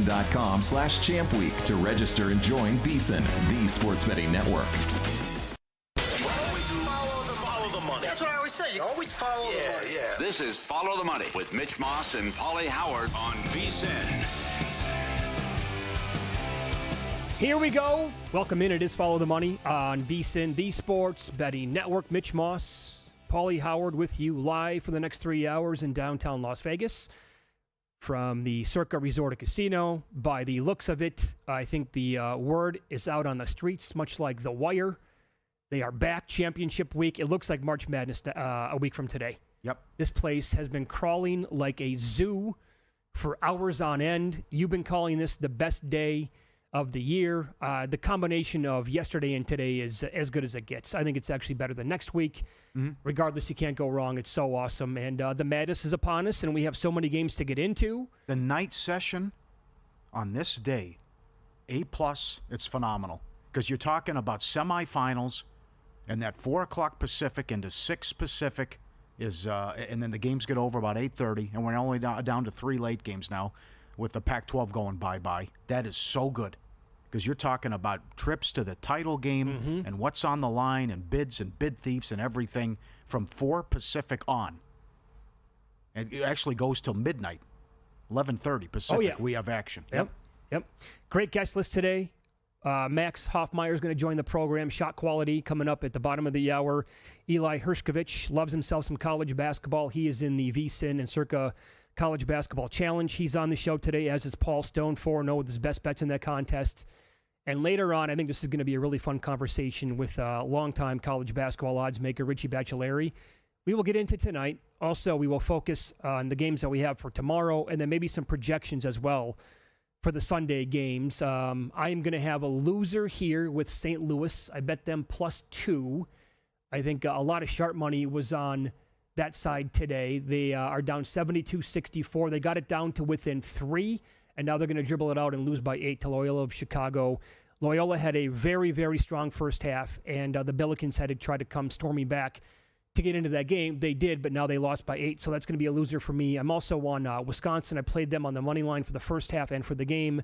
VSiN.com/champweek to register and join VSiN, the sports betting network. Follow the money. That's what I always say. You always follow the money. Yeah. This is Follow the Money with Mitch Moss and Pauly Howard on VSiN. Here we go. Welcome in. It is Follow the Money on VSiN, the sports betting network. Mitch Moss, Pauly Howard with you live for the next 3 hours in downtown Las Vegas from the Circa Resort and Casino. By the looks of it, I think the word is out on the streets, much like The Wire. They are back championship week. It looks like March Madness a week from today. Yep. This place has been crawling like a zoo for hours on end. You've been calling this the best day of the year. The combination of yesterday and today is as good as it gets. I think it's actually better than next week. Mm-hmm. Regardless, you can't go wrong. It's so awesome. And the madness is upon us, and we have so many games to get into. The night session on this day, A+, it's phenomenal. Because you're talking about semifinals, and that 4 o'clock Pacific into 6 Pacific is, and then the games get over about 8:30, and we're only down to 3 late games now, with the Pac-12 going bye-bye. That is so good because you're talking about trips to the title game and what's on the line and bids and bid thieves and everything from 4 Pacific on. And it actually goes till midnight, 11:30 Pacific. Oh, yeah. We have action. Yep. Great guest list today. Max Hofmeyer is going to join the program. Shot quality coming up at the bottom of the hour. Eli Hershkovich loves himself some college basketball. He is in the VSiN and Circa College Basketball Challenge. He's on the show today, as is Paul Stone, 4-0 with his best bets in that contest. And later on, I think this is going to be a really fun conversation with longtime college basketball odds maker Richie Baccellieri. We will get into tonight. Also, we will focus on the games that we have for tomorrow, and then maybe some projections as well for the Sunday games. I am going to have a loser here with St. Louis. I bet them +2. I think a lot of sharp money was on that side today. They are down 72-64. They got it down to within 3, and now they're going to dribble it out and lose by 8 to Loyola of Chicago. Loyola had a very, very strong first half, and the Billikens had to try to come storming back to get into that game. They did, but now they lost by 8, so that's going to be a loser for me. I'm also on Wisconsin. I played them on the money line for the first half and for the game,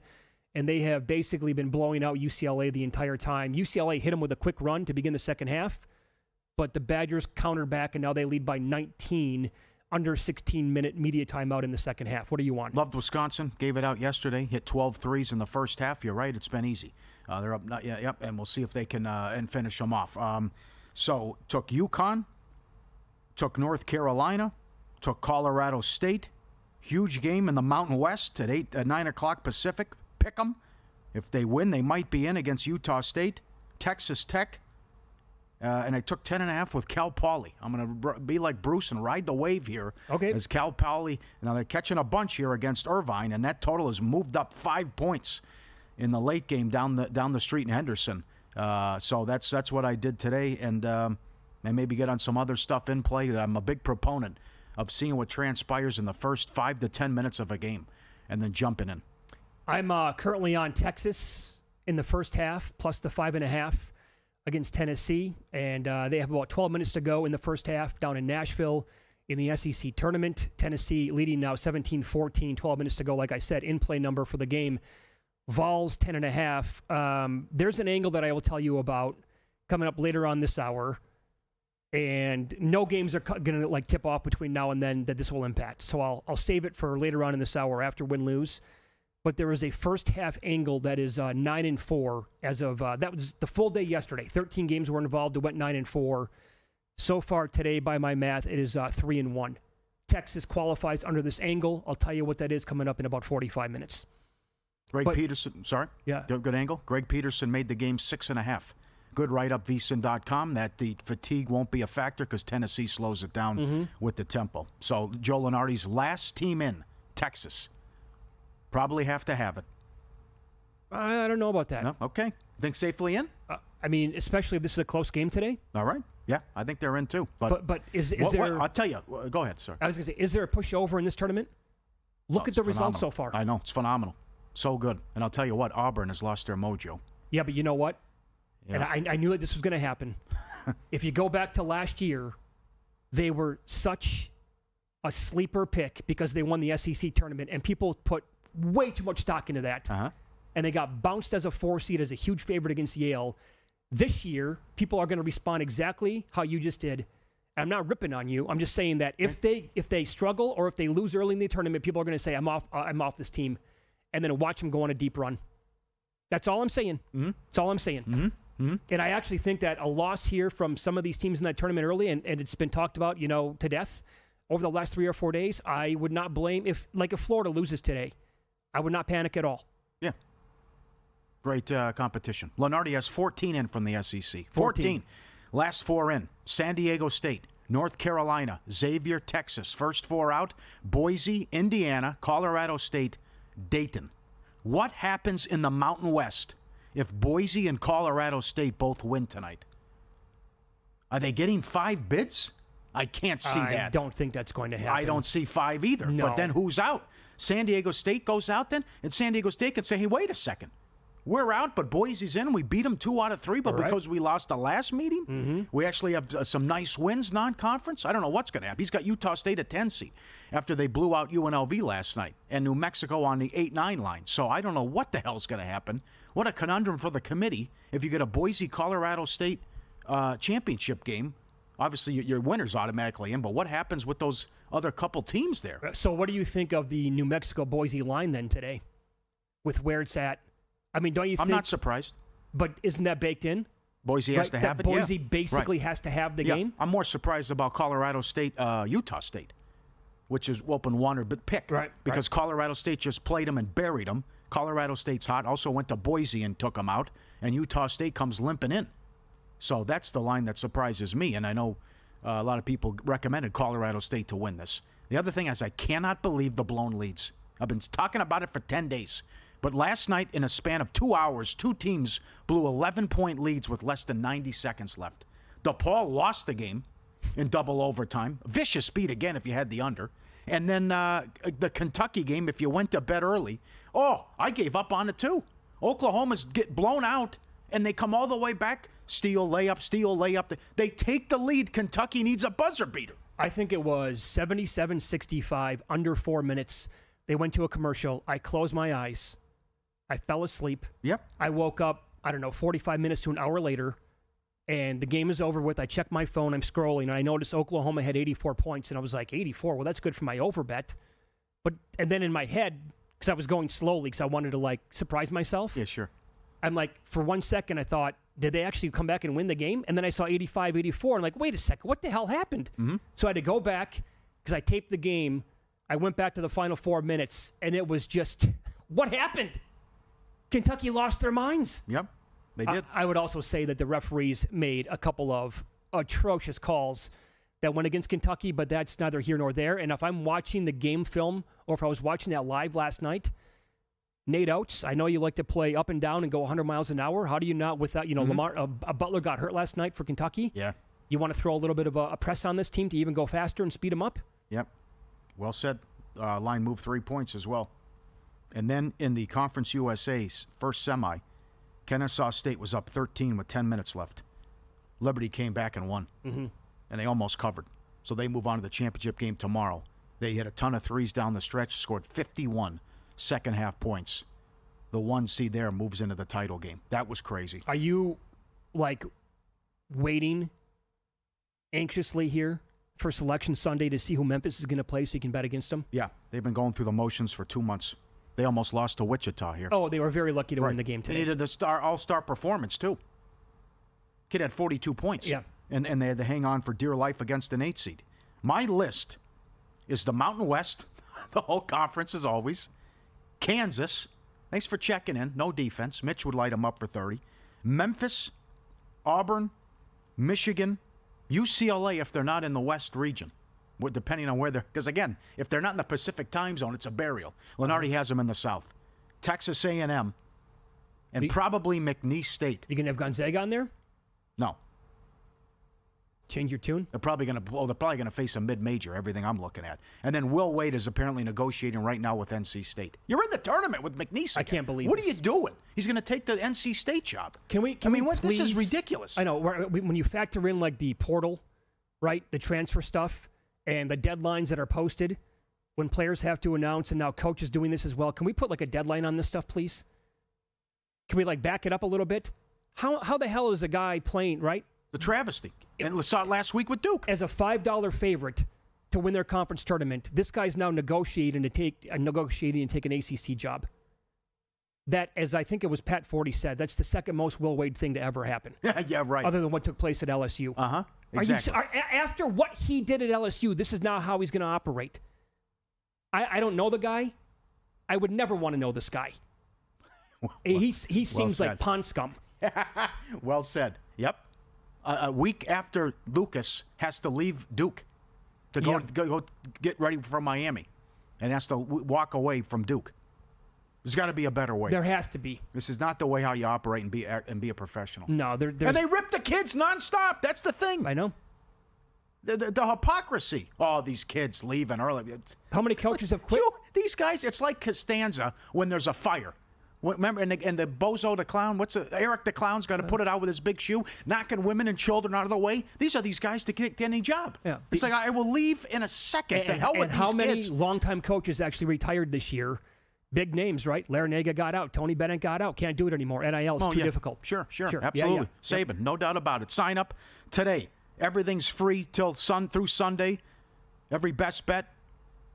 and they have basically been blowing out UCLA the entire time. UCLA hit them with a quick run to begin the second half, but the Badgers countered back, and now they lead by 19 under 16-minute media timeout in the second half. What do you want? Loved Wisconsin. Gave it out yesterday. Hit 12 threes in the first half. You're right. It's been easy. They're up. Yep. And we'll see if they can and finish them off. So took UConn, took North Carolina, took Colorado State. Huge game in the Mountain West at 9 o'clock Pacific. Pick them. If they win, they might be in against Utah State. Texas Tech. And I took 10.5 with Cal Pauly. I'm going to be like Bruce and ride the wave here. Okay. As Cal Pauly. Now they're catching a bunch here against Irvine, and that total has moved up 5 points in the late game down the street in Henderson. So that's what I did today, and maybe get on some other stuff in play. That I'm a big proponent of seeing what transpires in the first 5 to 10 minutes of a game, and then jumping in. I'm currently on Texas in the first half, plus the 5.5. Against Tennessee, and they have about 12 minutes to go in the first half down in Nashville in the SEC tournament. Tennessee leading now 17-14, 12 minutes to go. Like I said, in-play number for the game, Vols 10.5. There's an angle that I will tell you about coming up later on this hour, and no games are going to tip off between now and then that this will impact. So I'll save it for later on in this hour after win-lose. But there is a first half angle that is 9-4 as of that was the full day yesterday. 13 games were involved. It went 9-4. So far today, by my math, it is 3-1. Texas qualifies under this angle. I'll tell you what that is coming up in about 45 minutes. Peterson, sorry? Yeah. Good angle. Greg Peterson made the game 6.5. Good write-up, VSiN.com, that the fatigue won't be a factor because Tennessee slows it down with the tempo. So Joe Lunardi's last team in, Texas. Probably have to have it. I don't know about that. No? Okay. Think safely in? I mean, especially if this is a close game today. All right. Yeah, I think they're in too. But is there... I'll tell you. Go ahead, sir. I was going to say, is there a pushover in this tournament? Look at the results so far. I know. It's phenomenal. So good. And I'll tell you what, Auburn has lost their mojo. Yeah, but you know what? Yeah. And I knew that this was going to happen. If you go back to last year, they were such a sleeper pick because they won the SEC tournament, and people put way too much stock into that. And they got bounced as a 4 seed as a huge favorite against Yale. This year, people are going to respond exactly how you just did. I'm not ripping on you. I'm just saying that if they struggle or if they lose early in the tournament, people are going to say, I'm off this team, and then watch them go on a deep run. That's all I'm saying. That's all I'm saying. And I actually think that a loss here from some of these teams in that tournament early, and it's been talked about, to death over the last 3 or 4 days, I would not blame if Florida loses today. I would not panic at all. Yeah. Great competition. Lenardi has 14 in from the SEC. 14. Last 4 in. San Diego State, North Carolina, Xavier, Texas. First 4 out. Boise, Indiana, Colorado State, Dayton. What happens in the Mountain West if Boise and Colorado State both win tonight? Are they getting 5 bids? I can't see that. I don't think that's going to happen. I don't see 5 either. No. But then who's out? San Diego State goes out then? And San Diego State could say, hey, wait a second. We're out, but Boise's in. We beat them 2 out of 3, but because we lost the last meeting, we actually have some nice wins non-conference. I don't know what's going to happen. He's got Utah State at 10 seed after they blew out UNLV last night and New Mexico on the 8-9 line. So I don't know what the hell's going to happen. What a conundrum for the committee if you get a Boise-Colorado State championship game. Obviously, your winner's automatically in, but what happens with those other couple teams there? So what do you think of the New Mexico-Boise line then today with where it's at? I mean, don't you think... I'm not surprised. But isn't that baked in? Boise has to have it, Boise basically has to have the game? I'm more surprised about Colorado State, Utah State, which is open one or pick. Because Colorado State just played them and buried them. Colorado State's hot. Also went to Boise and took them out. And Utah State comes limping in. So that's the line that surprises me. And I know a lot of people recommended Colorado State to win this. The other thing is I cannot believe the blown leads. I've been talking about it for 10 days. But last night, in a span of 2 hours, 2 teams blew 11-point leads with less than 90 seconds left. DePaul lost the game in double overtime. Vicious beat again if you had the under. And then the Kentucky game, if you went to bed early, I gave up on it too. Oklahoma's get blown out, and they come all the way back. Steal, layup. They take the lead. Kentucky needs a buzzer beater. I think it was 77-65, under 4 minutes. They went to a commercial. I closed my eyes. I fell asleep. Yep. I woke up, 45 minutes to an hour later, and the game is over with. I check my phone. I'm scrolling, and I noticed Oklahoma had 84 points, and I was like, 84? Well, that's good for my over bet. And then in my head, because I was going slowly because I wanted to, surprise myself. Yeah, sure. I'm like, for 1 second, I thought, did they actually come back and win the game? And then I saw 85, 84. I'm like, wait a second, what the hell happened? So I had to go back because I taped the game. I went back to the final 4 minutes, and it was just, what happened? Kentucky lost their minds. Yep, they did. I would also say that the referees made a couple of atrocious calls that went against Kentucky, but that's neither here nor there. And if I'm watching the game film, or if I was watching that live last night, Nate Oates, I know you like to play up and down and go 100 miles an hour. How do you not, without, Lamar, Butler got hurt last night for Kentucky? Yeah. You want to throw a little bit of a press on this team to even go faster and speed them up? Yep. Well said. Line moved 3 points as well. And then in the Conference USA's first semi, Kennesaw State was up 13 with 10 minutes left. Liberty came back and won. And they almost covered. So they move on to the championship game tomorrow. They hit a ton of threes down the stretch, scored 51 second-half points. The 1 seed there moves into the title game. That was crazy. Are you, waiting anxiously here for Selection Sunday to see who Memphis is going to play so you can bet against them? Yeah, they've been going through the motions for 2 months. They almost lost to Wichita here. Oh, they were very lucky to win the game today. They needed the all-star performance, too. Kid had 42 points. Yeah. And they had to hang on for dear life against an 8 seed. My list is the Mountain West, the whole conference as always. Kansas, thanks for checking in. No defense. Mitch would light them up for 30. Memphis, Auburn, Michigan, UCLA if they're not in the West region. Depending on where they're... Because, again, if they're not in the Pacific time zone, it's a burial. Lenardi has them in the South. Texas A&M, and probably McNeese State. You going to have Gonzaga on there? No. Change your tune? They're probably going to face a mid-major, everything I'm looking at. And then Will Wade is apparently negotiating right now with NC State. You're in the tournament with McNeese again. I can't believe What this. are you doing? He's going to take the NC State job. Please? This is ridiculous. I know. When you factor in, the portal, right, the transfer stuff, and the deadlines that are posted, when players have to announce, and now coaches doing this as well. Can we put like a deadline on this stuff, please? Can we like back it up a little bit? How the hell is a guy playing, right? The travesty. And we saw it last week with Duke. As a $5 favorite to win their conference tournament, this guy's now negotiating to take an ACC job. That, as I think it was Pat Forty said, that's the second most Will Wade thing to ever happen. Yeah, right. Other than what took place at LSU. Uh-huh. Exactly. After what he did at LSU, this is now how he's going to operate. I don't know the guy. I would never want to know this guy. He seems like pond scum. Well said. Yep. A week after Lucas has to leave Duke to go get ready for Miami and has to walk away from Duke. There's got to be a better way. There has to be. This is not the way how you operate and be a professional. No, and they rip the kids nonstop. That's the thing. I know. The hypocrisy. Oh, these kids leaving early. How many coaches have quit? These guys, it's like Costanza when there's a fire. Remember, and the bozo the clown, Eric the clown's got to put it out with his big shoe, knocking women and children out of the way. These are these guys to get any job. Yeah. It's like, I will leave in a second. The hell with these kids. And how many longtime coaches actually retired this year? Big names, right? Larinaga got out. Tony Bennett got out. Can't do it anymore. NIL is too difficult. Sure. Absolutely. Saban, no doubt about it. Sign up today. Everything's free through Sunday. Every best bet,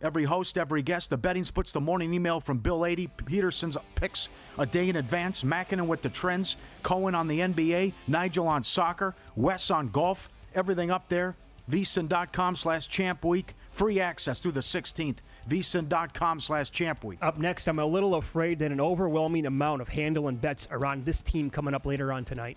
every host, every guest. The betting splits the morning email from Bill 80. Peterson's picks a day in advance. Mackinnon with the trends. Cohen on the NBA. Nigel on soccer. Wes on golf. Everything up there. VSiN.com/Champ Week. Free access through the 16th. VSiN.com/Champ Week. Up next, I'm a little afraid that an overwhelming amount of handle and bets are on this team coming up later on tonight.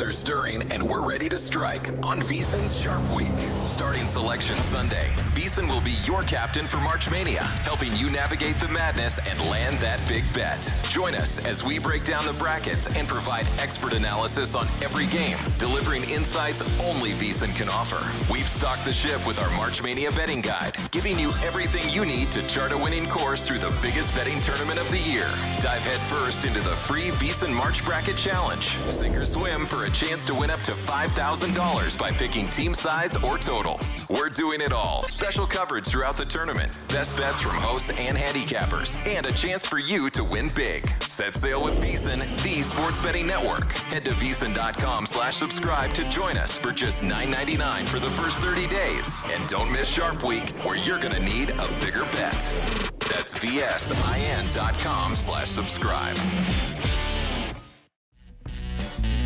Are stirring, and we're ready to strike on VSiN's Sharp Week. Starting Selection Sunday, VSiN will be your captain for March Mania, helping you navigate the madness and land that big bet. Join us as we break down the brackets and provide expert analysis on every game, delivering insights only VSiN can offer. We've stocked the ship with our March Mania betting guide, giving you everything you need to chart a winning course through the biggest betting tournament of the year. Dive headfirst into the free VSiN March Bracket Challenge. Sink or swim for a chance to win up to $5,000 by picking team sides or totals. We're doing it all. Special coverage throughout the tournament, best bets from hosts and handicappers, and a chance for you to win big. Set sail with VSiN, the sports betting network. Head to VSiN.com/subscribe to join us for just $9.99 for the first 30 days. And don't miss Sharp Week, where you're going to need a bigger bet. That's VSIN.com/subscribe.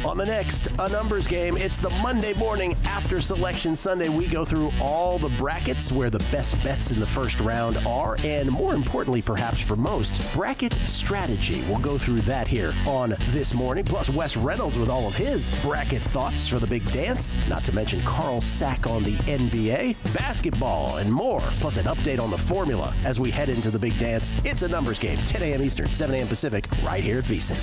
On the next A Numbers Game, it's the Monday morning after Selection Sunday. We go through all the brackets where the best bets in the first round are, and more importantly, perhaps for most, bracket strategy. We'll go through that here on This Morning, plus Wes Reynolds with all of his bracket thoughts for the big dance, not to mention Carl Sack on the NBA, basketball, and more, plus an update on the formula as we head into the big dance. It's A Numbers Game, 10 a.m. Eastern, 7 a.m. Pacific, right here at VSiN.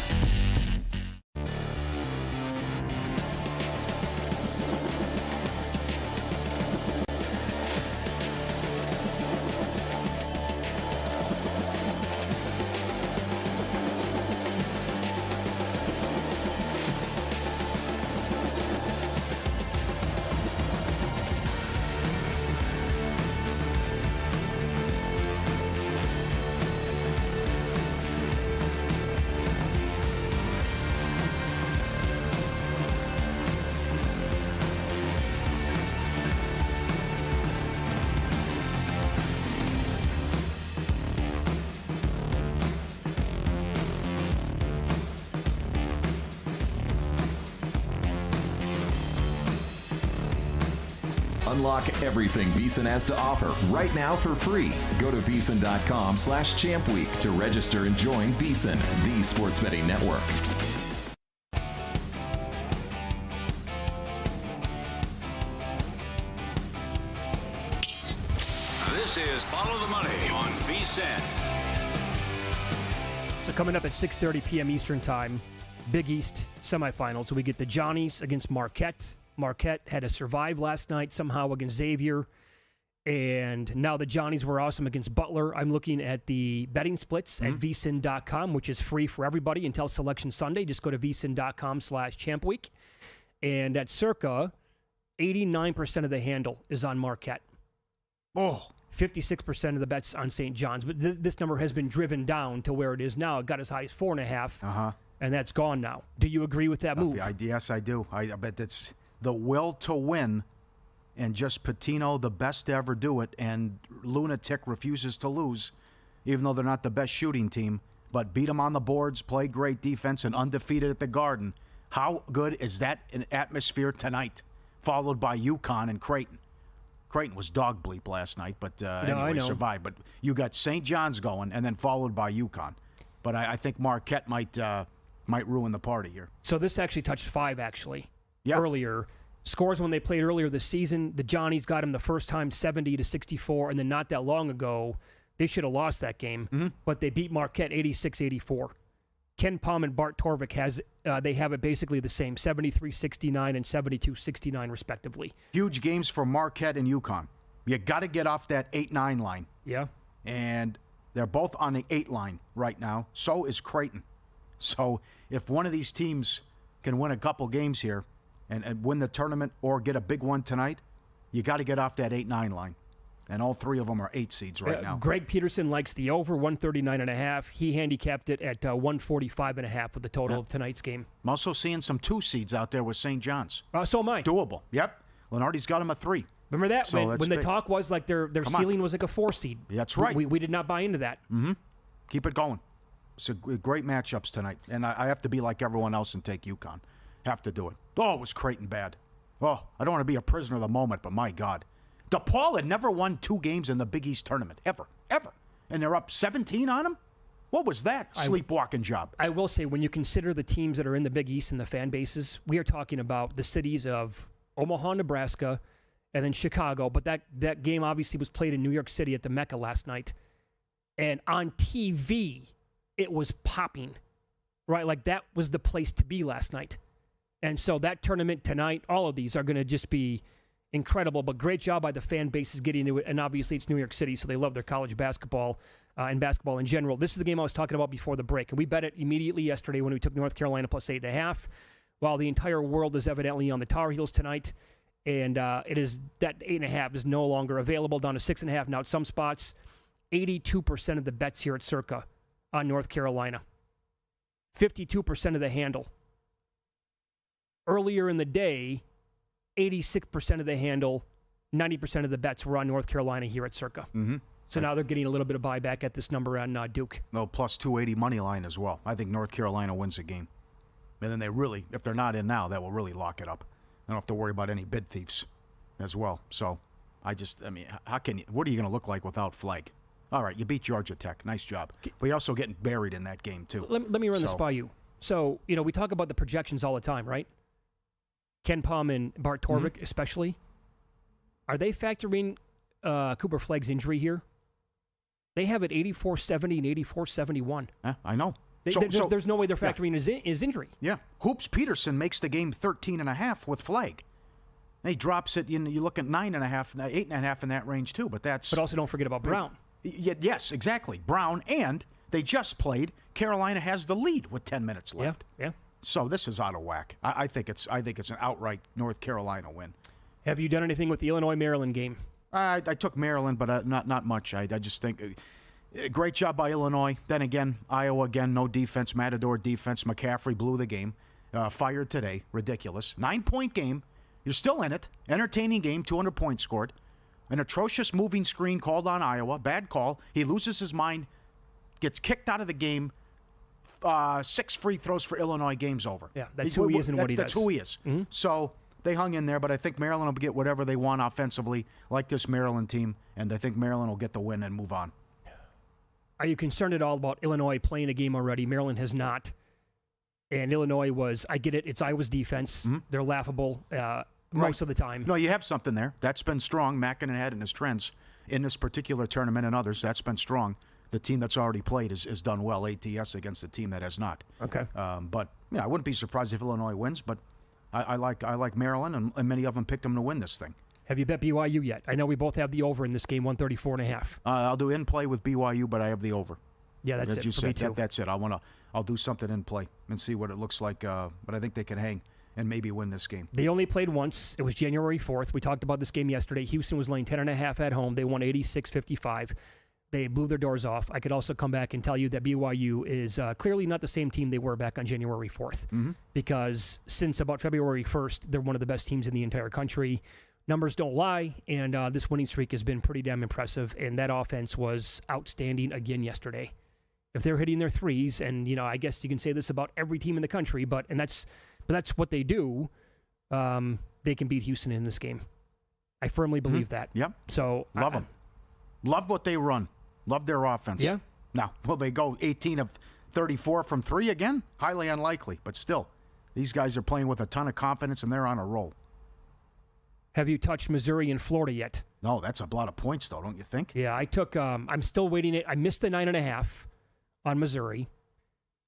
Unlock everything VSiN has to offer right now for free. Go to VSiN.com/champweek to register and join VSiN, the sports betting network. This is Follow the Money on VSiN. So coming up at 6:30 p.m. Eastern Time, Big East semifinals. So we get the Johnnies against Marquette. Marquette had to survive last night somehow against Xavier. And now the Johnnies were awesome against Butler. I'm looking at the betting splits at VSiN.com, which is free for everybody until Selection Sunday. Just go to VSiN.com/champweek. And at Circa, 89% of the handle is on Marquette. 56% of the bets on St. John's. But this number has been driven down to where it is now. It got as high as 4.5, and that's gone now. Do you agree with that move? Yes, I do. I bet it's the will to win, and just Patino, the best to ever do it, and Lunatic refuses to lose, even though they're not the best shooting team, but beat them on the boards, play great defense, and undefeated at the Garden. How good is that an atmosphere tonight, followed by UConn and Creighton? Creighton was dog bleep last night, but anyway, survived. But you got St. John's going, and then followed by UConn. But I think Marquette might ruin the party here. So this actually touched 5, earlier. Scores when they played earlier this season, the Johnnies got them the first time 70-64, and then not that long ago, they should have lost that game, but they beat Marquette 86-84. Ken Palm and Bart Torvik they have it basically the same, 73-69 and 72-69 respectively. Huge games for Marquette and UConn. You got to get off that 8-9 line. Yeah. And they're both on the 8 line right now. So is Creighton. So if one of these teams can win a couple games here and win the tournament or get a big one tonight, you got to get off that 8-9 line. And all 3 of them are 8 seeds right now. Greg Peterson likes the over, 139.5. He handicapped it at 145.5 with the total of tonight's game. I'm also seeing some 2 seeds out there with St. John's. So am I. Doable. Yep. Lenardi's got him a 3. Remember that? So when the talk was like their ceiling was like a 4 seed. That's right. We did not buy into that. Keep it going. It's a great matchups tonight. And I have to be like everyone else and take UConn. Have to do it. Oh, was Creighton bad. Oh, I don't want to be a prisoner of the moment, but my God. DePaul had never won 2 games in the Big East tournament, ever. And they're up 17 on them? What was that sleepwalking job? I will say, when you consider the teams that are in the Big East and the fan bases, we are talking about the cities of Omaha, Nebraska, and then Chicago. But that game obviously was played in New York City at the Mecca last night. And on TV, it was popping, right? Like that was the place to be last night. And so that tournament tonight, all of these are going to just be incredible, but great job by the fan bases getting into it. And obviously it's New York City, so they love their college basketball and basketball in general. This is the game I was talking about before the break, and we bet it immediately yesterday when we took North Carolina plus 8.5, while the entire world is evidently on the Tar Heels tonight. And it is that 8.5 is no longer available, down to 6.5 now at some spots. 82% of the bets here at Circa on North Carolina. 52% of the handle. Earlier in the day, 86% of the handle, 90% of the bets were on North Carolina here at Circa. So now they're getting a little bit of buyback at this number on Duke. No, plus 280 money line as well. I think North Carolina wins the game. And then they really, if they're not in now, that will really lock it up. They don't have to worry about any bid thieves as well. So how can you, what are you going to look like without Flag? All right, you beat Georgia Tech. Nice job. But you're also getting buried in that game, too. Let me run this by you. So, we talk about the projections all the time, right? Ken Palm and Bart Torvik especially. Are they factoring Cooper Flagg's injury here? They have it 84-70 and 84-71. I know. There's no way they're factoring his injury. Yeah. Hoops Peterson makes the game 13.5 with Flagg. And he drops it, you look at 9.5, 8.5 in that range too, but also don't forget about Brown. Yes, exactly. Brown, and they just played. Carolina has the lead with 10 minutes left. Yeah. So this is out of whack. I think it's an outright North Carolina win. Have you done anything with the Illinois-Maryland game? I took Maryland, but not much. I just think great job by Illinois. Then again, Iowa again, no defense, Matador defense. McCaffrey blew the game. Fired today. Ridiculous. 9-point game. You're still in it. Entertaining game. 200 points scored. An atrocious moving screen called on Iowa. Bad call. He loses his mind. Gets kicked out of the game. 6 free throws for Illinois. Game's over. Yeah, that's who he is and what he does. That's who he is. So they hung in there, but I think Maryland will get whatever they want offensively, like this Maryland team, and I think Maryland will get the win and move on. Are you concerned at all about Illinois playing a game already? Maryland has not. And Illinois was, I get it, it's Iowa's defense. Mm-hmm. They're laughable most of the time. No, you have something there. That's been strong. Mackinnon had in his trends in this particular tournament and others. That's been strong. The team that's already played has done well, ATS, against the team that has not. Okay. But, yeah, I wouldn't be surprised if Illinois wins, but I like Maryland, and many of them picked them to win this thing. Have you bet BYU yet? I know we both have the over in this game, 134.5. I'll do in play with BYU, but I have the over. Yeah, that's As it you for said, me too. That's it. I'll do something in play and see what it looks like. But I think they can hang and maybe win this game. They only played once. It was January 4th. We talked about this game yesterday. Houston was laying 10.5 at home. They won 86-55. They blew their doors off. I could also come back and tell you that BYU is clearly not the same team they were back on January 4th. Because since about February 1st, they're one of the best teams in the entire country. Numbers don't lie, and this winning streak has been pretty damn impressive, and that offense was outstanding again yesterday. If they're hitting their threes, and I guess you can say this about every team in the country, but that's what they do, they can beat Houston in this game. I firmly believe that. Yep. So love them. Love what they run. Love their offense. Yeah. Now, will they go 18 of 34 from 3 again? Highly unlikely, but still, these guys are playing with a ton of confidence, and they're on a roll. Have you touched Missouri and Florida yet? No, that's a lot of points, though, don't you think? Yeah, I took. I'm still waiting it. I missed the 9.5 on Missouri.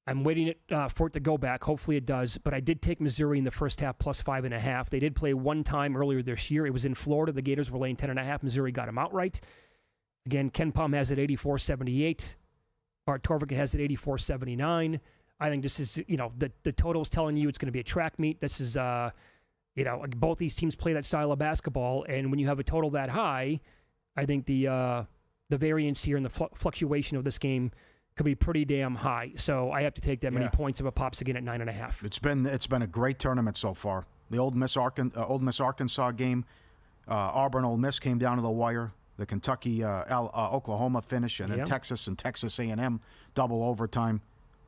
I'm waiting for it to go back. Hopefully it does. But I did take Missouri in the first half plus 5.5. They did play one time earlier this year. It was in Florida. The Gators were laying 10.5. Missouri got them outright. Again, Ken Pom has it 84-78. Bart Torvik has it 84-79. I think this is, the total's telling you it's going to be a track meet. This is, both these teams play that style of basketball, and when you have a total that high, I think the variance here and the fluctuation of this game could be pretty damn high. So I have to take that many points if it pops again at 9.5. It's been a great tournament so far. The Old Miss Arkansas game, Auburn Ole Miss came down to the wire. The Kentucky Oklahoma finish, and then Texas and Texas A&M double overtime.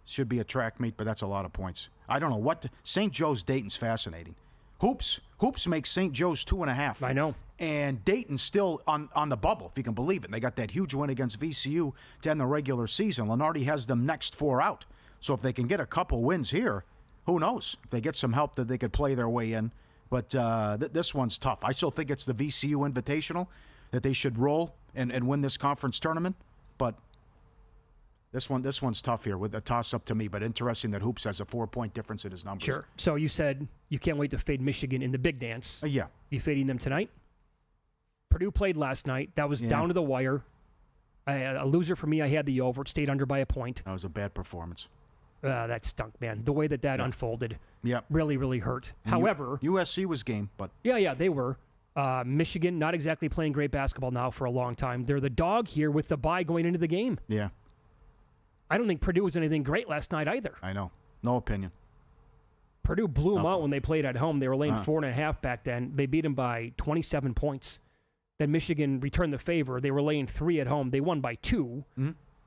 Should be a track meet, but that's a lot of points. I don't know what St. Joe's Dayton's fascinating. Hoops makes St. Joe's 2.5. I know. And Dayton's still on the bubble, if you can believe it. They got that huge win against VCU to end the regular season. Lenardi has them next 4 out. So if they can get a couple wins here, who knows? If they get some help that they could play their way in. But this one's tough. I still think it's the VCU Invitational that they should roll and win this conference tournament. But this one's tough here with a toss-up to me. But interesting that Hoops has a 4-point difference in his numbers. Sure. So you said you can't wait to fade Michigan in the big dance. Yeah. You fading them tonight? Purdue played last night. That was down to the wire. A loser for me. I had the over. It stayed under by a point. That was a bad performance. That stunk, man. The way that unfolded really, really hurt. And However, USC was game, but... Yeah, they were. Michigan, not exactly playing great basketball now for a long time. They're the dog here with the bye going into the game. Yeah. I don't think Purdue was anything great last night either. I know. No opinion. Purdue blew them out when they played at home. They were laying 4.5 back then. They beat them by 27 points. Then Michigan returned the favor. They were laying 3 at home. They won by 2,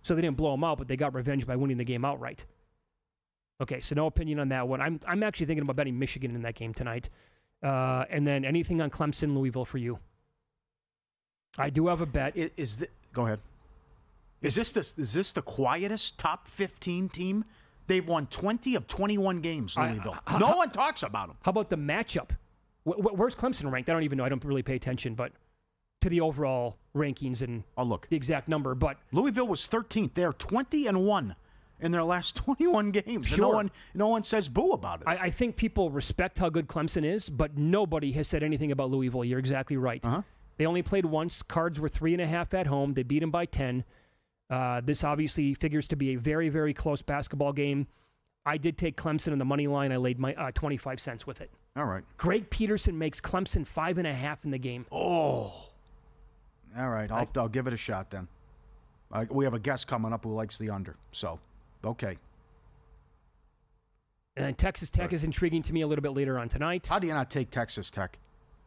so they didn't blow them out, but they got revenge by winning the game outright. Okay, so no opinion on that one. I'm actually thinking about betting Michigan in that game tonight. And then anything on Clemson, Louisville for you? I do have a bet. Go ahead. Is this the quietest top 15 team? They've won 20 of 21 games, Louisville. No one talks about them. How about the matchup? Where's Clemson ranked? I don't even know. I don't really pay attention, but to the overall rankings and the exact number. But Louisville was 13th. They're 20-1 in their last 21 games. Sure. And no one says boo about it. I think people respect how good Clemson is, but nobody has said anything about Louisville. You're exactly right. They only played once. Cards were 3.5 at home. They beat them by 10. This obviously figures to be a very, very close basketball game. I did take Clemson on the money line. I laid my 25 cents with it. All right. Greg Peterson makes Clemson 5.5 in the game. Oh. All right. I'll give it a shot then. We have a guest coming up who likes the under. So, okay. And then Texas Tech is intriguing to me a little bit later on tonight. How do you not take Texas Tech?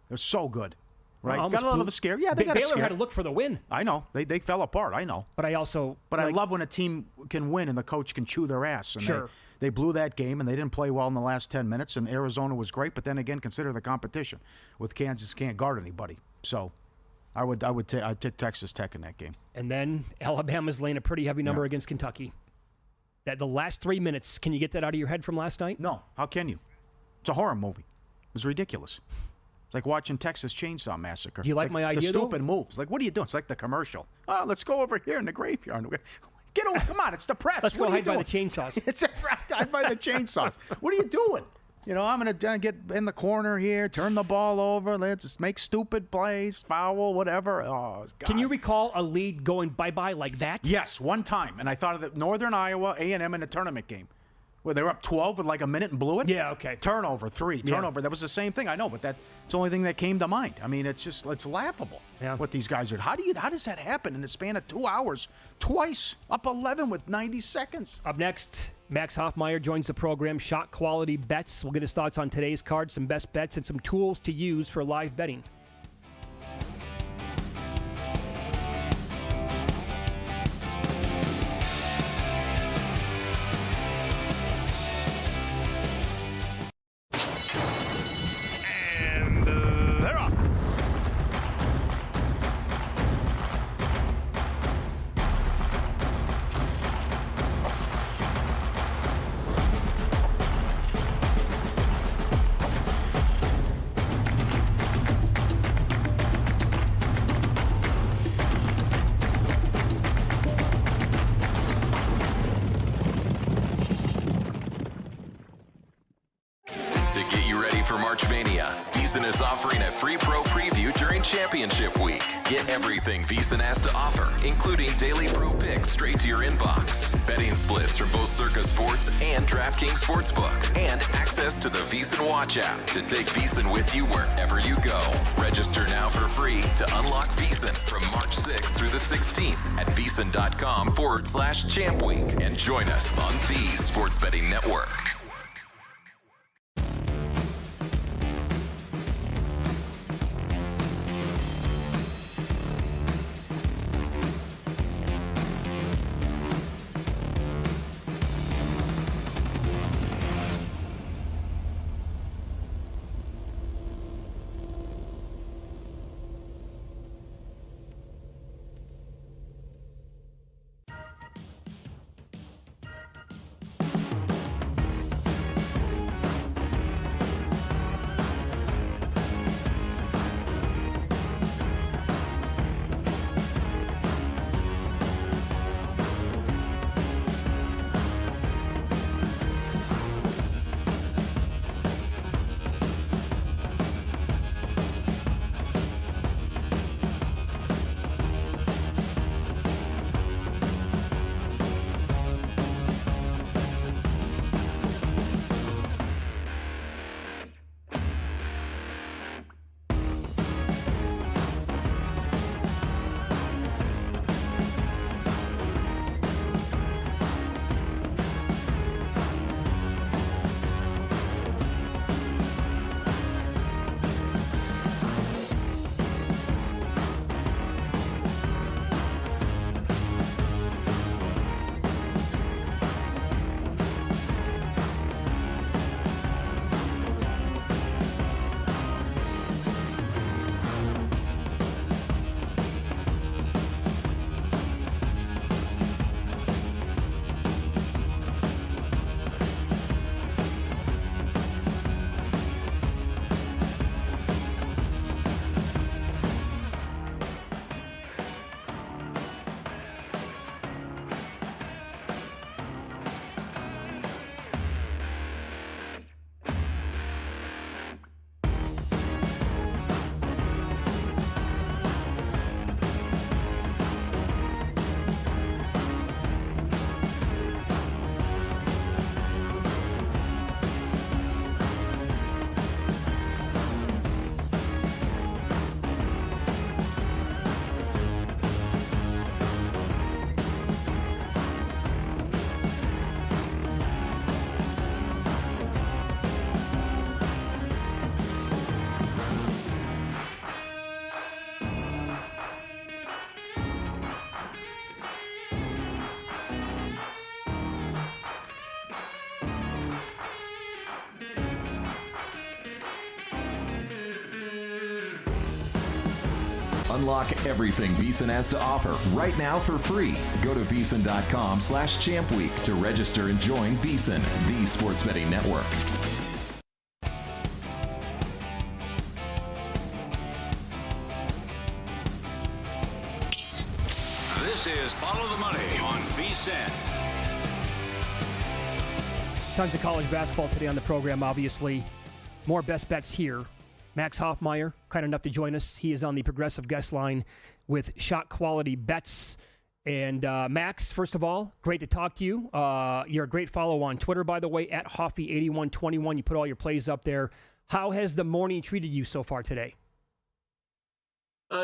They're so good. Right, well, got a little of a scare. Yeah, they got a scare. Baylor had to look for the win. I know they fell apart. I know. But I also. But I love when a team can win and the coach can chew their ass. And sure. they blew that game, and they didn't play well in the last 10 minutes, and Arizona was great, but then again, consider the competition. With Kansas, can't guard anybody. So I'd take Texas Tech in that game. And then Alabama's laying a pretty heavy number against Kentucky. That the last 3 minutes, can you get that out of your head from last night? No. How can you? It's a horror movie. It was ridiculous. It's like watching Texas Chainsaw Massacre. Do you like my idea, the stupid moves. Like, what are you doing? It's like the commercial. Oh, let's go over here in the graveyard. Get over. Come on, it's the press. Let's go hide by the chainsaws. It's hide by the chainsaws. What are you doing? I'm going to get in the corner here, turn the ball over, let's make stupid plays, foul, whatever. Oh, God. Can you recall a lead going bye-bye like that? Yes, one time. And I thought of the Northern Iowa A&M in a tournament game where they were up 12 with like a minute and blew it. Yeah, okay. Turnover, 3. Turnover. That was the same thing. I know, but it's the only thing that came to mind. I mean, it's laughable what these guys are. How does that happen in the span of 2 hours? Twice, up 11 with 90 seconds. Up next, Max Hofmeyer joins the program. Shot quality bets. We'll get his thoughts on today's card, some best bets, and some tools to use for live betting. To get you ready for March Mania, VSiN is offering a free pro preview during Championship Week. Get everything VSiN has to offer, including daily pro picks straight to your inbox, betting splits from both Circa Sports and DraftKings Sportsbook, and access to the VSiN Watch app to take VSiN with you wherever you go. Register now for free to unlock VSiN from March 6th through the 16th at VSiN.com/Champ Week and join us on the Sports Betting Network. Unlock everything VSiN has to offer right now for free. Go to VSiN.com/champweek to register and join VSiN, the sports betting network. This is Follow the Money on VSiN. Tons of college basketball today on the program, obviously. More best bets here. Max Hofmeyer, kind enough to join us. He is on the progressive guest line with shot quality bets. And Max, first of all, great to talk to you. You're a great follow on Twitter, by the way, at Hoffy8121. You put all your plays up there. How has the morning treated you so far today?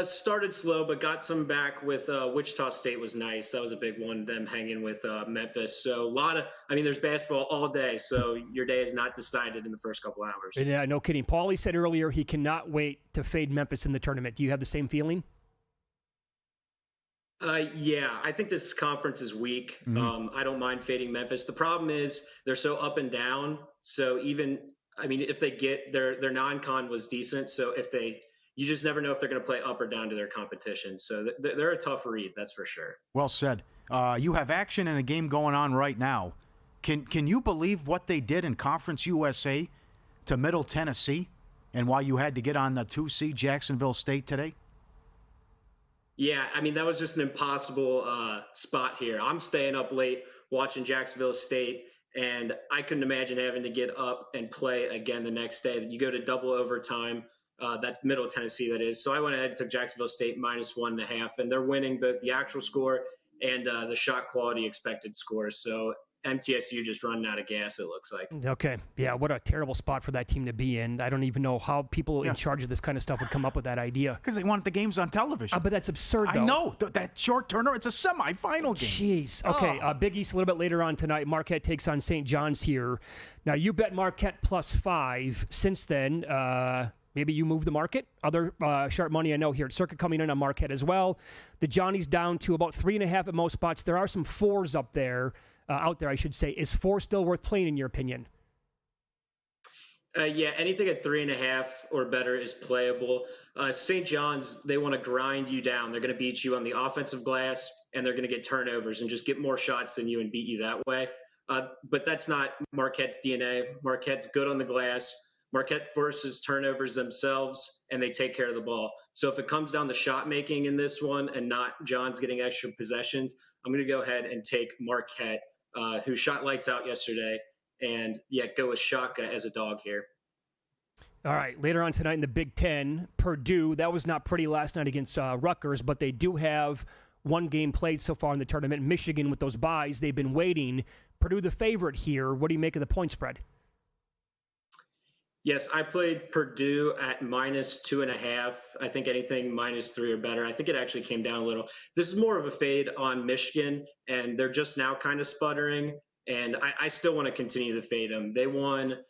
Started slow, but got some back with Wichita State was nice. That was a big one, them hanging with Memphis. So there's basketball all day, so your day is not decided in the first couple hours. Yeah, no kidding. Pauly said earlier he cannot wait to fade Memphis in the tournament. Do you have the same feeling? Yeah, I think this conference is weak. Mm-hmm. I don't mind fading Memphis. The problem is they're so up and down. So if they get their non-con was decent. So you just never know if they're going to play up or down to their competition. So they're a tough read, that's for sure. Well said. You have action in a game going on right now. Can you believe what they did in Conference USA to Middle Tennessee and why you had to get on the 2 seed Jacksonville State today? Yeah, that was just an impossible spot here. I'm staying up late watching Jacksonville State, and I couldn't imagine having to get up and play again the next day. You go to double overtime. That's Middle Tennessee, that is. So I went ahead and took Jacksonville State -1.5, and they're winning both the actual score and the shot quality expected score. So MTSU just running out of gas, it looks like. Okay. Yeah, what a terrible spot for that team to be in. I don't even know how people in charge of this kind of stuff would come up with that idea. Because they wanted the games on television. But that's absurd, though. I know. That short turner, it's a semifinal game. Jeez. Okay, Big East a little bit later on tonight. Marquette takes on St. John's here. Now, you bet Marquette +5. Since then, maybe you move the market. Other sharp money I know here at Circuit coming in on Marquette as well. The Johnny's down to about 3.5 at most spots. There are some 4s out there, I should say. Is 4 still worth playing in your opinion? Yeah, anything at 3.5 or better is playable. St. John's, they want to grind you down. They're going to beat you on the offensive glass, and they're going to get turnovers and just get more shots than you and beat you that way. But that's not Marquette's DNA. Marquette's good on the glass. Marquette forces turnovers themselves, and they take care of the ball. So if it comes down to shot making in this one and not John's getting extra possessions, I'm going to go ahead and take Marquette, who shot lights out yesterday, and go with Shaka as a dog here. All right, later on tonight in the Big Ten, Purdue, that was not pretty last night against Rutgers, but they do have one game played so far in the tournament. Michigan with those byes, they've been waiting. Purdue the favorite here. What do you make of the point spread? Yes, I played Purdue at -2.5. I think anything -3 or better. I think it actually came down a little. This is more of a fade on Michigan, and they're just now kind of sputtering. And I still want to continue to fade them. They won,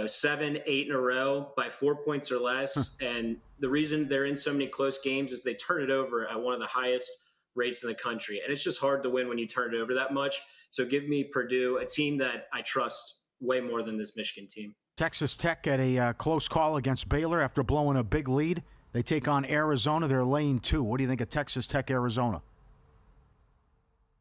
7, 8 in a row by 4 points or less. And the reason they're in so many close games is they turn it over at one of the highest rates in the country. And it's just hard to win when you turn it over that much. So give me Purdue, a team that I trust way more than this Michigan team. Texas Tech at a close call against Baylor after blowing a big lead. They take on Arizona. They're laying 2. What do you think of Texas Tech, Arizona?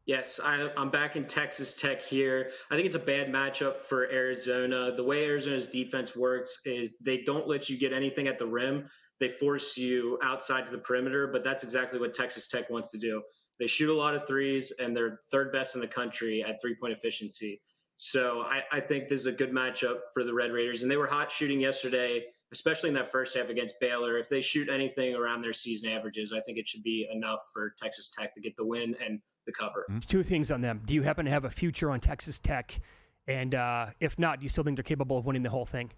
Yes, I'm back in Texas Tech here. I think it's a bad matchup for Arizona. The way Arizona's defense works is they don't let you get anything at the rim. They force you outside to the perimeter, but that's exactly what Texas Tech wants to do. They shoot a lot of threes, and they're third best in the country at three-point efficiency. So I think this is a good matchup for the Red Raiders. And they were hot shooting yesterday, especially in that first half against Baylor. If they shoot anything around their season averages, I think it should be enough for Texas Tech to get the win and the cover. 2 things on them. Do you happen to have a future on Texas Tech? And if not, do you still think they're capable of winning the whole thing?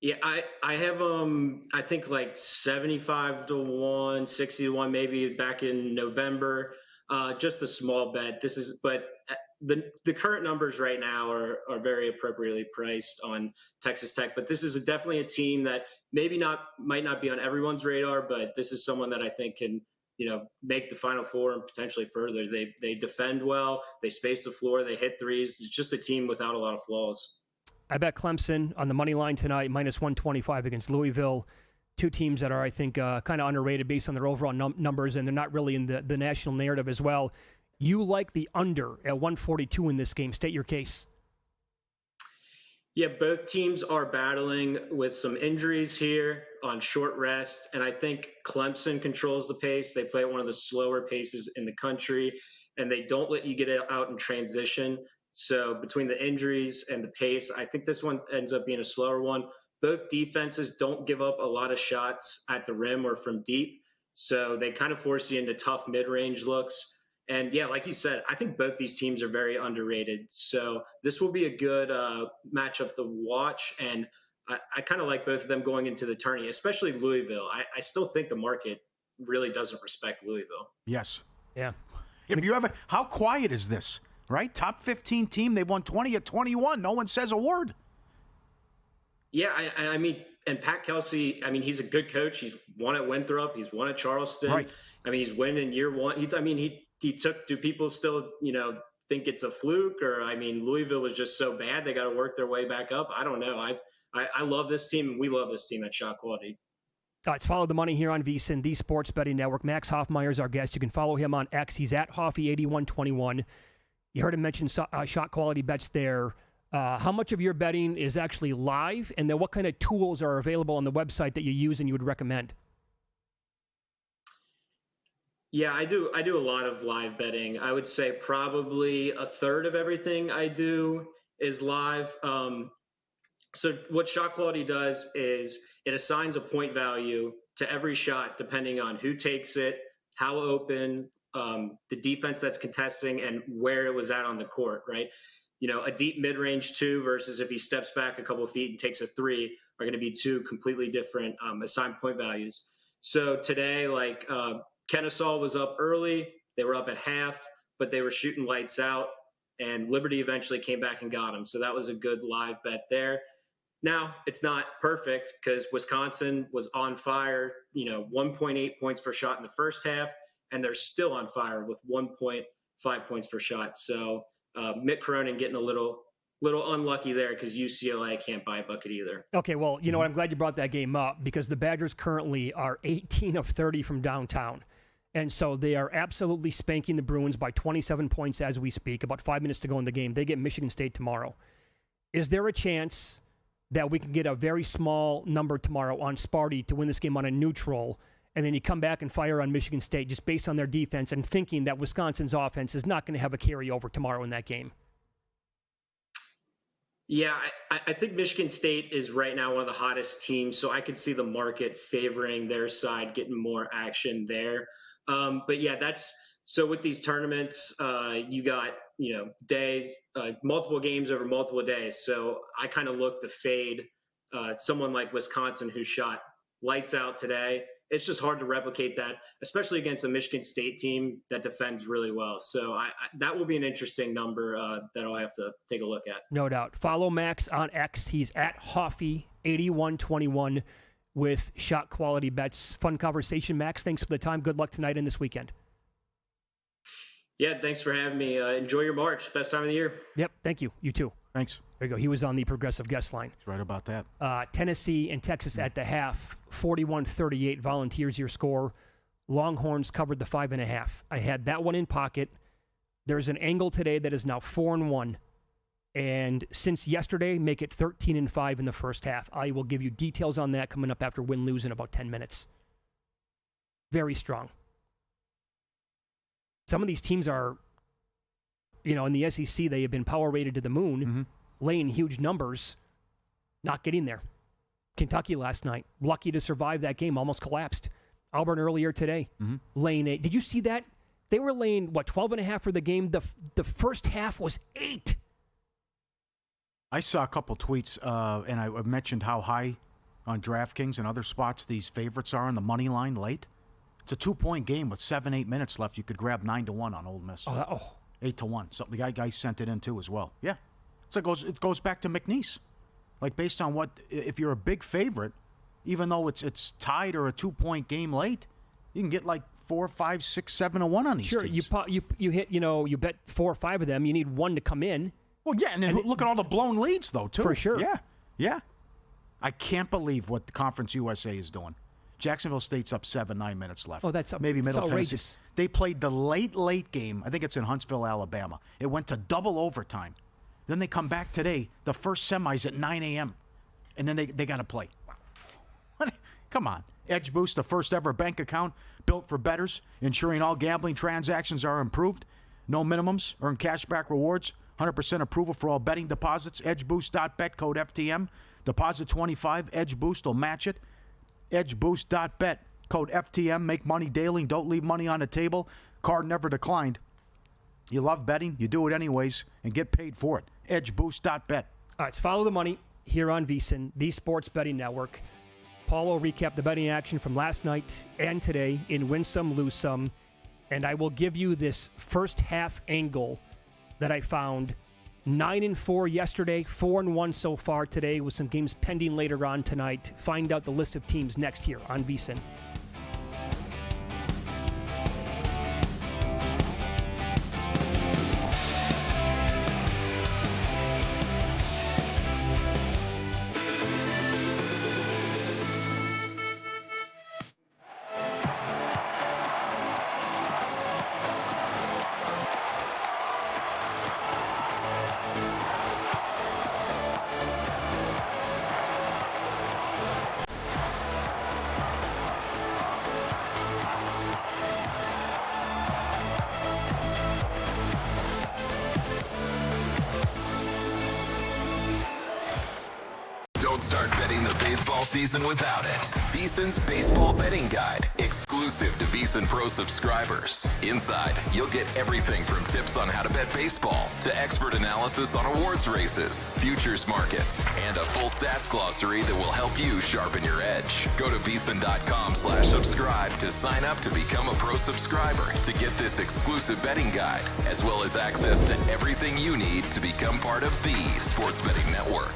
Yeah, I have I think like 75-1, 60-1, maybe back in November. Just a small bet. But the current numbers right now are very appropriately priced on Texas Tech. But this is definitely a team that might not be on everyone's radar, but this is someone that I think can make the Final Four and potentially further. They defend well, they space the floor, they hit threes. It's just a team without a lot of flaws. I bet Clemson on the money line tonight, -125 against Louisville. Two teams that are, I think, kind of underrated based on their overall numbers, and they're not really in the national narrative as well. You like the under at 142 in this game. State your case. Yeah, both teams are battling with some injuries here on short rest, and I think Clemson controls the pace. They play at one of the slower paces in the country, and they don't let you get out in transition. So between the injuries and the pace, I think this one ends up being a slower one. Both defenses don't give up a lot of shots at the rim or from deep, so they kind of force you into tough mid-range looks. And yeah, like you said, I think both these teams are very underrated. So this will be a good matchup to watch. And I kind of like both of them going into the tourney, especially Louisville. I still think the market really doesn't respect Louisville. Yes. Yeah. How quiet is this, right? Top 15 team, they won 20 at 21. No one says a word. Yeah, I mean, and Pat Kelsey, I mean, he's a good coach. He's won at Winthrop. He's won at Charleston. Right. I mean, he's winning year one. Do people still, think it's a fluke? Or, I mean, Louisville was just so bad they got to work their way back up. I don't know. I love this team, and we love this team at Shot Quality. It's Follow the Money here on VSiN, the Sports Betting Network. Max Hofmeyer is our guest. You can follow him on X. He's at Hoffy8121. You heard him mention Shot Quality bets there. How much of your betting is actually live, and then what kind of tools are available on the website that you use and you would recommend? Yeah, I do a lot of live betting. I would say probably a third of everything I do is live. So what Shot Quality does is it assigns a point value to every shot depending on who takes it, how open, the defense that's contesting, and where it was at on the court, right? A deep mid-range 2 versus if he steps back a couple of feet and takes a 3 are going to be two completely different assigned point values. So today, Kennesaw was up early. They were up at half, but they were shooting lights out, and Liberty eventually came back and got them. So that was a good live bet there. Now, it's not perfect because Wisconsin was on fire, 1.8 points per shot in the first half, and they're still on fire with 1.5 points per shot. So Mick Cronin getting a little unlucky there because UCLA can't buy a bucket either. Okay, well, you know what? I'm glad you brought that game up because the Badgers currently are 18 of 30 from downtown. And so they are absolutely spanking the Bruins by 27 points as we speak, about 5 minutes to go in the game. They get Michigan State tomorrow. Is there a chance that we can get a very small number tomorrow on Sparty to win this game on a neutral, and then you come back and fire on Michigan State just based on their defense and thinking that Wisconsin's offense is not going to have a carryover tomorrow in that game? Yeah, I think Michigan State is right now one of the hottest teams, so I could see the market favoring their side, getting more action there. But yeah, so with these tournaments, you got, days, multiple games over multiple days. So I kind of look to fade someone like Wisconsin who shot lights out today. It's just hard to replicate that, especially against a Michigan State team that defends really well. So that will be an interesting number that I'll have to take a look at. No doubt. Follow Max on X. He's at Hoffy8121 with Shot Quality Bets. Fun conversation, Max. Thanks for the time. Good luck tonight and this weekend. Yeah, thanks for having me. Enjoy your March. Best time of the year. Yep, thank you. You too. Thanks. There you go. He was on the Progressive Guest line. He's right about that. Tennessee and Texas at the half, 41-38. Volunteers your score. Longhorns covered the 5.5. I had that one in pocket. There's an angle today that is now 4-1. And since yesterday, make it 13-5 in the first half. I will give you details on that coming up after win-lose in about 10 minutes. Very strong. Some of these teams are, in the SEC, they have been power rated to the moon, laying huge numbers, not getting there. Kentucky last night, lucky to survive that game, almost collapsed. Auburn earlier today, laying 8. Did you see that? They were laying, 12.5 for the game. The first half was 8. I saw a couple tweets, and I mentioned how high on DraftKings and other spots these favorites are on the money line late. It's a 2-point game with 7-8 minutes left. You could grab 9-1 on Ole Miss. 8-1. So the guy sent it in too as well. Yeah, so it goes back to McNeese. Like based on what, if you're a big favorite, even though it's tied or a 2-point game late, you can get like 4, 5, 6, 7-1 on these teams. Sure, you hit, you bet 4 or 5 of them. You need one to come in. Well, yeah, and then look at all the blown leads though too. For sure. Yeah. I can't believe what the Conference USA is doing. Jacksonville State's up 7, 9 minutes left. Oh, that's maybe Middle Tennessee. outrageous. They played the late game. I think it's in Huntsville, Alabama. It went to double overtime. Then they come back today. The first semi's at 9 a.m. And then they got to play. Come on. Edge Boost, the first ever bank account built for bettors, ensuring all gambling transactions are improved. No minimums, earn cashback rewards, 100% approval for all betting deposits. EdgeBoost.bet, code FTM. Deposit 25, Edge Boost will match it. EdgeBoost.bet, code FTM. Make money daily, don't leave money on the table. Card never declined. You love betting, you do it anyways, and get paid for it. EdgeBoost.bet. All right, let's follow the money here on VSiN, the Sports Betting Network. Paul will recap the betting action from last night and today in Win Some, Lose Some. And I will give you this first half angle that I found. 9-4 yesterday, 4-1 so far today, with some games pending later on tonight. Find out the list of teams next here on VSiN. Don't start betting the baseball season without it. VSiN's Baseball Betting Guide, exclusive to VSiN Pro subscribers. Inside, you'll get everything from tips on how to bet baseball to expert analysis on awards races, futures markets, and a full stats glossary that will help you sharpen your edge. Go to VSiN.com/subscribe to sign up to become a pro subscriber to get this exclusive betting guide, as well as access to everything you need to become part of the Sports Betting Network.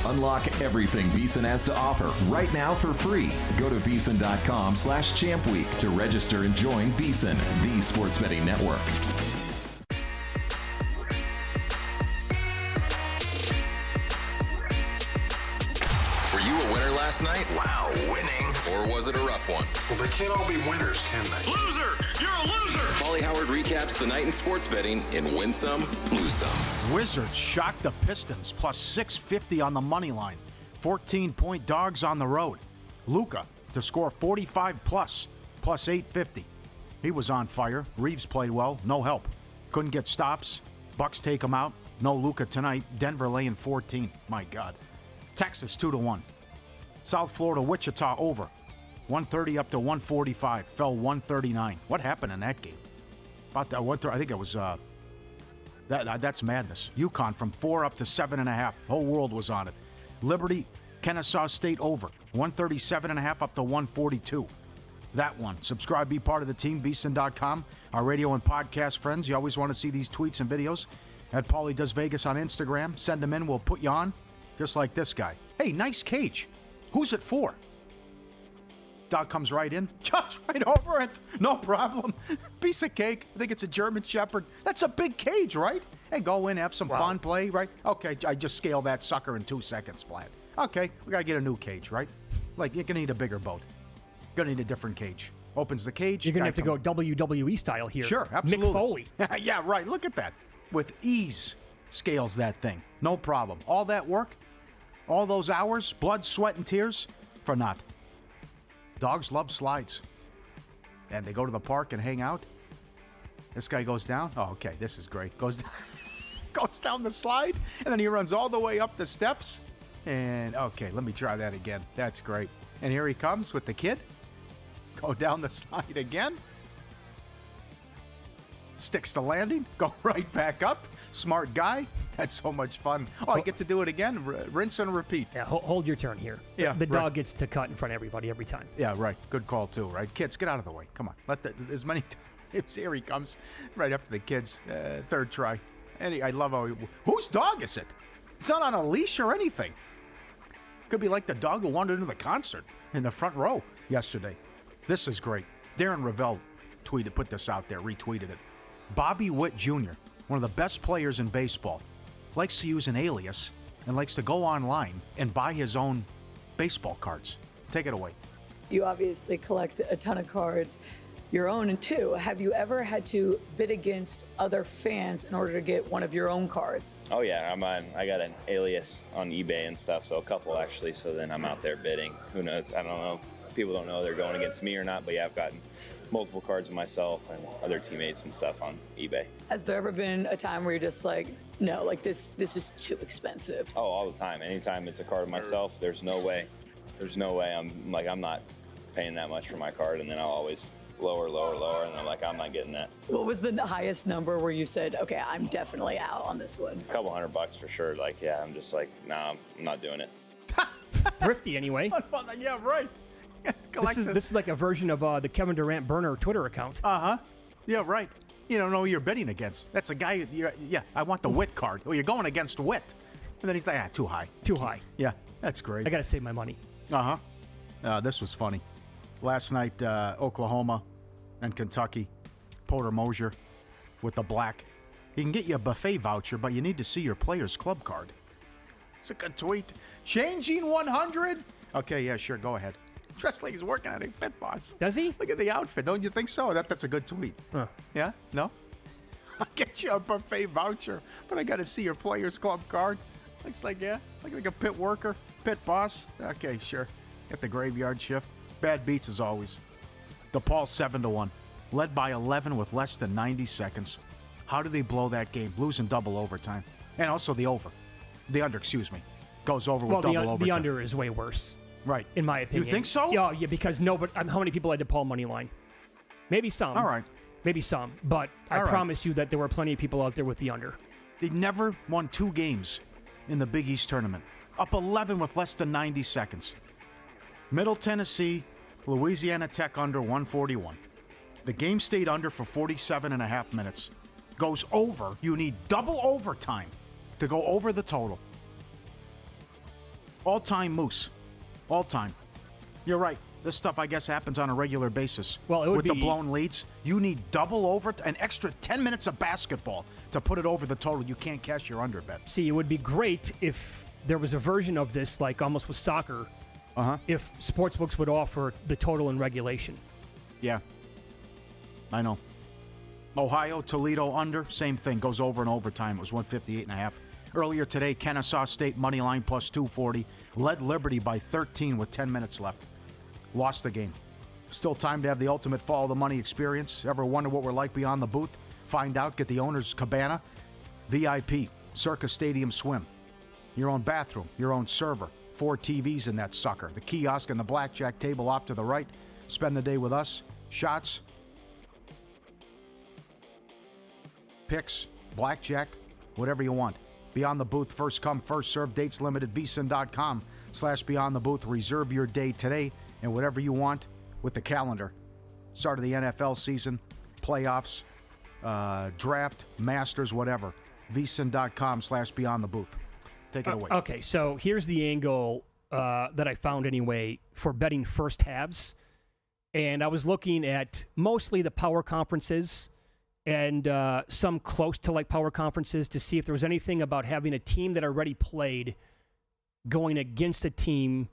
Unlock everything VSiN has to offer right now for free. Go to VSiN.com/champweek to register and join VSiN, the sports betting network. Were you a winner last night? Wow, winning. Or was it a rough one? Well, they can't all be winners, can they? Loser! You're a loser! Pauly Howard recaps the night in sports betting in Win Some, Lose Some. Wizards shocked the Pistons, plus 650 on the money line. 14-point dogs on the road. Luka to score 45 plus 850. He was on fire. Reeves played well, no help. Couldn't get stops. Bucks take him out. No Luka tonight. Denver laying 14. My God. Texas 2-1. South Florida, Wichita over. 130 up to 145. Fell 139. What happened in that game? About that, I think it was that's madness. UConn from 4 up to 7.5. The whole world was on it. Liberty, Kennesaw State over. 137.5 up to 142. That one. Subscribe, be part of the team. VSiN.com. Our radio and podcast friends. You always want to see these tweets and videos at Pauly Does Vegas on Instagram. Send them in. We'll put you on. Just like this guy. Hey, nice cage. Who's it for? Dog comes right in, jumps right over it. No problem. Piece of cake. I think it's a German Shepherd. That's a big cage, right? Hey, go in, have some fun, play, right? Okay, I just scaled that sucker in 2 seconds flat. Okay, we got to get a new cage, right? Like, you're going to need a bigger boat. You're going to need a different cage. Opens the cage. You're going to have to go WWE style here. Sure, absolutely. Mick Foley. Yeah, right. Look at that. With ease, scales that thing. No problem. All that work, all those hours, blood, sweat, and tears, for naught. Dogs love slides. And they go to the park and hang out. This guy goes down. Oh, okay, this is great. Goes down the slide, and then he runs all the way up the steps. And, okay, let me try that again. That's great. And here he comes with the kid. Go down the slide again. Sticks the landing. Go right back up. Smart guy. That's so much fun. Oh, I get to do it again. Rinse and repeat. Yeah, hold your turn here. Yeah, the dog gets to cut in front of everybody every time. Yeah, right. Good call, too, right? Kids, get out of the way. Come on. Let as many times. Here he comes. Right after the kids. Third try. And I love how whose dog is it? It's not on a leash or anything. Could be like the dog who wandered into the concert in the front row yesterday. This is great. Darren Ravel put this out there, retweeted it. Bobby Witt Jr., one of the best players in baseball, likes to use an alias and likes to go online and buy his own baseball cards. Take it away. You obviously collect a ton of cards, your own too. Have you ever had to bid against other fans in order to get one of your own cards? Oh yeah, I got an alias on eBay and stuff, so a couple actually, so then I'm out there bidding. Who knows? I don't know. People don't know they're going against me or not, but yeah, I've gotten multiple cards of myself and other teammates and stuff on eBay. Has there ever been a time where you're just like, no, like this is too expensive? Oh, all the time. Anytime it's a card of myself, there's no way I'm not paying that much for my card, and then I'll always lower, and I'm like, I'm not getting that. What was the highest number where you said, okay, I'm definitely out on this one? A couple $100 for sure. Like, yeah, I'm just like, nah, I'm not doing it. Thrifty anyway. Yeah, right. This is like a version of the Kevin Durant burner Twitter account. Uh-huh. Yeah, right. You don't know who you're bidding against. That's a guy, I want the Witt card. Oh, you're going against Witt. And then he's like, too high. Too high. Yeah, that's great. I got to save my money. Uh-huh. This was funny. Last night, Oklahoma and Kentucky, Porter Mosier with the black. He can get you a buffet voucher, but you need to see your player's club card. It's a good tweet. Changing 100? Okay, yeah, sure, go ahead. Dressed like he's working at a Fit Boss. Does he? Look at the outfit. Don't you think so? That's a good tweet. Huh. Yeah? No? I'll get you a buffet voucher, but I got to see your player's club card. Looks like, yeah, like a pit worker, pit boss. Okay, sure. Get the graveyard shift. Bad beats as always. DePaul 7-1. Led by 11 with less than 90 seconds. How did they blow that game? Losing double overtime. And also the over. The under, excuse me. Goes over with double overtime. The under is way worse. Right. In my opinion. You think so? Yeah, because how many people had DePaul money line? Maybe some. All right. Maybe some. But I promise you that there were plenty of people out there with the under. They never won 2 games in the Big East tournament. Up 11 with less than 90 seconds. Middle Tennessee, Louisiana Tech under 141. The game stayed under for 47.5 minutes. Goes over. You need double overtime to go over the total. All-time moose. All-time. You're right. This stuff, I guess, happens on a regular basis. Well, it would with be... the blown leads, you need double over, an extra 10 minutes of basketball to put it over the total. You can't cash your under bet. See, it would be great if there was a version of this, like almost with soccer, if sportsbooks would offer the total in regulation. Yeah. I know. Ohio, Toledo under, same thing, goes over in overtime. It was 158.5. Earlier today, Kennesaw State money line plus 240. Led Liberty by 13 with 10 minutes left. Lost the game. Still time to have the ultimate follow the money experience. Ever wonder what we're like beyond the booth? Find out. Get the owner's cabana. VIP. Circus Stadium Swim. Your own bathroom. Your own server. 4 TVs in that sucker. The kiosk and the blackjack table off to the right. Spend the day with us. Shots. Picks. Blackjack. Whatever you want. Beyond the Booth, first come, first serve. Dates limited. VSiN.com/Beyond the Booth. Reserve your day today and whatever you want with the calendar. Start of the NFL season, playoffs, draft, Masters, whatever. VSiN.com/Beyond the Booth. Take it away. Okay, so here's the angle that I found anyway for betting first halves. And I was looking at mostly the power conferences and some close to like power conferences to see if there was anything about having a team that already played going against a team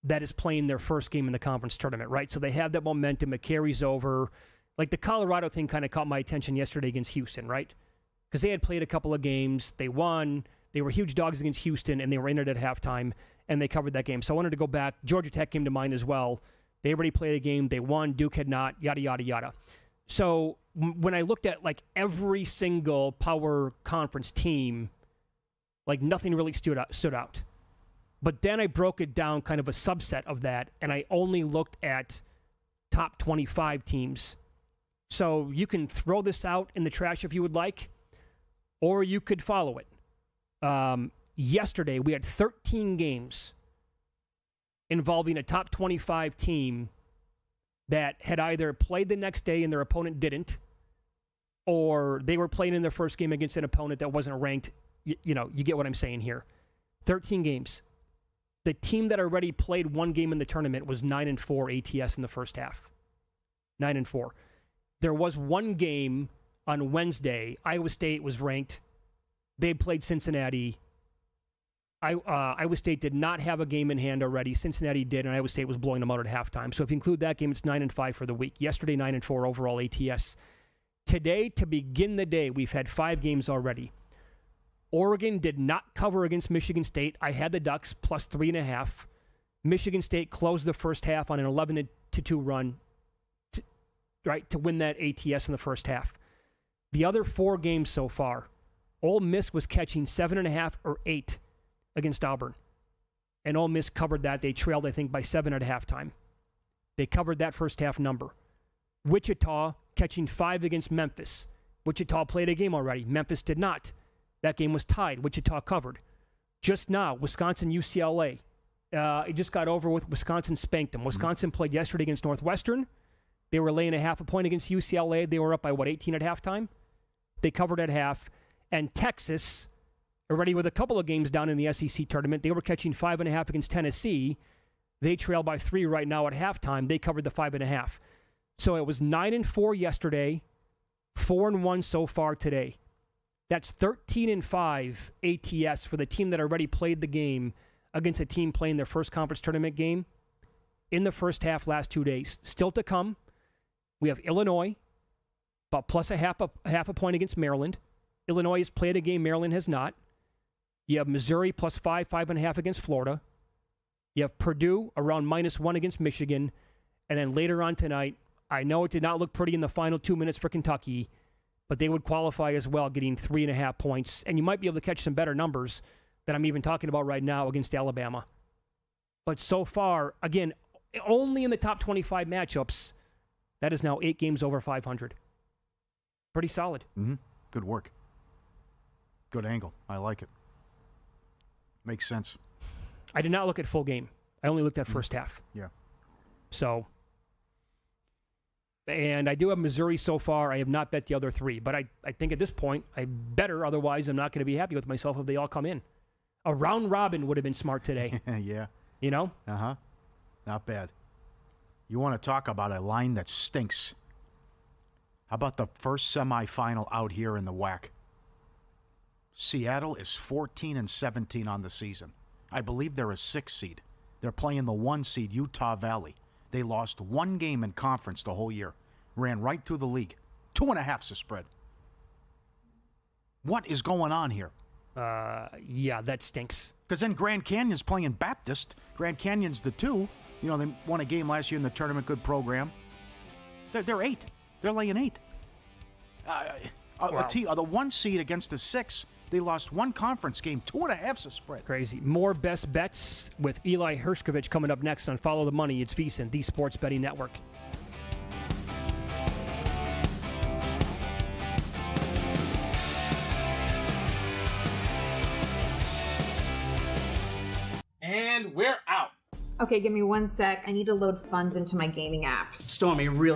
that is playing their first game in the conference tournament, right? So they have that momentum. It carries over. Like the Colorado thing kind of caught my attention yesterday against Houston, right? Because they had played a couple of games. They won. They were huge dogs against Houston, and they were in it at halftime, and they covered that game. So I wanted to go back. Georgia Tech came to mind as well. They already played a game. They won. Duke had not, yada, yada, yada. So when I looked at like every single power conference team, like nothing really stood out. But then I broke it down kind of a subset of that, and I only looked at top 25 teams. So you can throw this out in the trash if you would like, or you could follow it. Yesterday, we had 13 games involving a top 25 team that had either played the next day and their opponent didn't, or they were playing in their first game against an opponent that wasn't ranked. You know, you get what I'm saying here. 13 games. The team that already played one game in the tournament was 9-4 ATS in the first half. 9-4. There was one game on Wednesday. Iowa State was ranked. They played Cincinnati. Iowa State did not have a game in hand already. Cincinnati did, and Iowa State was blowing them out at halftime. So if you include that game, it's 9-5 for the week. Yesterday, 9-4 overall ATS. Today, to begin the day, we've had 5 games already. Oregon did not cover against Michigan State. I had the Ducks plus 3.5. Michigan State closed the first half on an 11-2 run to win that ATS in the first half. The other 4 games so far, Ole Miss was catching 7.5 or 8 against Auburn. And Ole Miss covered that. They trailed, I think, by 7 at halftime. They covered that first half number. Wichita catching 5 against Memphis. Wichita played a game already. Memphis did not. That game was tied. Wichita covered. Just now, Wisconsin, UCLA. It just got over with. Wisconsin spanked them. Wisconsin played yesterday against Northwestern. They were laying a half a point against UCLA. They were up by, 18 at halftime? They covered at half. And Texas, already with a couple of games down in the SEC tournament, they were catching 5.5 against Tennessee. They trail by 3 right now at halftime. They covered the 5.5. So it was 9-4 yesterday, 4-1 so far today. That's 13-5 ATS for the team that already played the game against a team playing their first conference tournament game in the first half last 2 days. Still to come, we have Illinois, about plus a half a point against Maryland. Illinois has played a game, Maryland has not. You have Missouri plus 5.5 against Florida. You have Purdue around -1 against Michigan. And then later on tonight, I know it did not look pretty in the final 2 minutes for Kentucky, but they would qualify as well, getting 3.5 points. And you might be able to catch some better numbers that I'm even talking about right now against Alabama. But so far, again, only in the top 25 matchups, that is now 8 games over 500. Pretty solid. Mm-hmm. Good work. Good angle. I like it. Makes sense. I did not look at full game. I only looked at first half. Yeah. So, and I do have Missouri so far. I have not bet the other 3. But I think at this point, I better. Otherwise, I'm not going to be happy with myself if they all come in. A round robin would have been smart today. Yeah. You know? Uh-huh. Not bad. You want to talk about a line that stinks. How about the first semifinal out here in the WAC? Seattle is 14-17 on the season. I believe they're a 6 seed. They're playing the 1 seed Utah Valley. They lost 1 game in conference the whole year. Ran right through the league. 2.5's the spread. What is going on here? Yeah, that stinks. Because then Grand Canyon's playing Baptist. Grand Canyon's the 2. You know, they won a game last year in the tournament. Good program. They're 8. They're laying 8. The 1 seed against the 6. They lost 1 conference game. 2.5's a spread. Crazy. More best bets with Eli Hershkovich coming up next on Follow the Money. It's VSiN, the Sports Betting Network. And we're out. Okay, give me 1 sec. I need to load funds into my gaming apps. Stormy, really?